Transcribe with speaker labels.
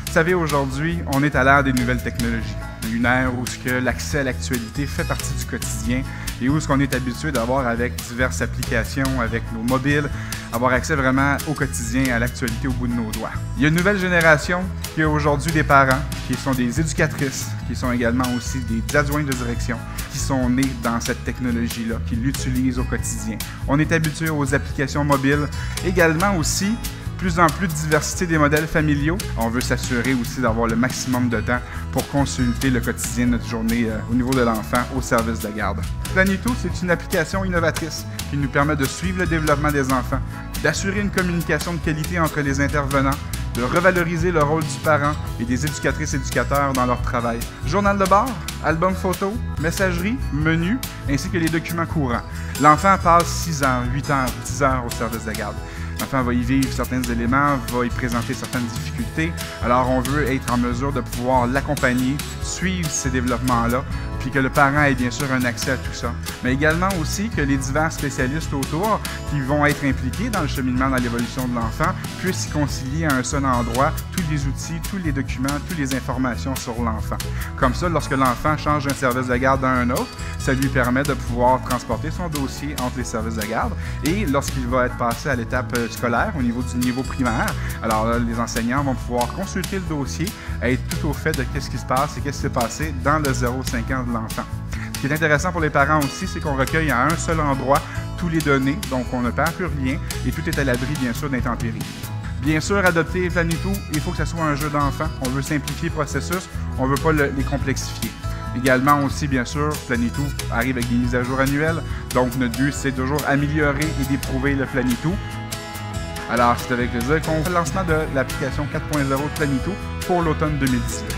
Speaker 1: Vous savez, aujourd'hui, on est à l'ère des nouvelles technologies. Une ère où l'accès à l'actualité fait partie du quotidien et où on est habitué d'avoir avec diverses applications, avec nos mobiles, avoir accès vraiment au quotidien, à l'actualité au bout de nos doigts. Il y a une nouvelle génération qui a aujourd'hui des parents, qui sont des éducatrices, qui sont également aussi des adjoints de direction, qui sont nés dans cette technologie-là, qui l'utilisent au quotidien. On est habitué aux applications mobiles, également aussi plus en plus de diversité des modèles familiaux. On veut s'assurer aussi d'avoir le maximum de temps pour consulter le quotidien de notre journée au niveau de l'enfant au service de garde. Planitou, c'est une application innovatrice qui nous permet de suivre le développement des enfants, d'assurer une communication de qualité entre les intervenants, de revaloriser le rôle du parent et des éducatrices et éducateurs dans leur travail. Journal de bord, album photo, messagerie, menu, ainsi que les documents courants. L'enfant passe 6 heures, 8 heures, 10 heures au service de garde. L'enfant va y vivre certains éléments, va y présenter certaines difficultés. Alors, on veut être en mesure de pouvoir l'accompagner, suivre ces développements-là, puis que le parent ait bien sûr un accès à tout ça. Mais également aussi que les divers spécialistes autour qui vont être impliqués dans le cheminement, dans l'évolution de l'enfant, puissent y concilier à un seul endroit tous les outils, tous les documents, toutes les informations sur l'enfant. Comme ça, lorsque l'enfant change d'un service de garde à un autre, ça lui permet de pouvoir transporter son dossier entre les services de garde. Et lorsqu'il va être passé à l'étape scolaire, au niveau du niveau primaire, alors là, les enseignants vont pouvoir consulter le dossier, être tout au fait de qu'est-ce qui se passe et qu'est-ce qui s'est passé dans le 0-5 ans de l'enfant. Ce qui est intéressant pour les parents aussi, c'est qu'on recueille à un seul endroit tous les données, donc on ne perd plus rien et tout est à l'abri, bien sûr, d'intempéries. Bien sûr, adopter Planitou, il faut que ce soit un jeu d'enfant. On veut simplifier le processus, on ne veut pas les complexifier. Également aussi, bien sûr, Planitou arrive avec des mises à jour annuelles, donc notre but, c'est toujours améliorer et d'éprouver le Planitou. Alors, c'est avec plaisir qu'on fait le lancement de l'application 4.0 de Planitou pour l'automne 2018.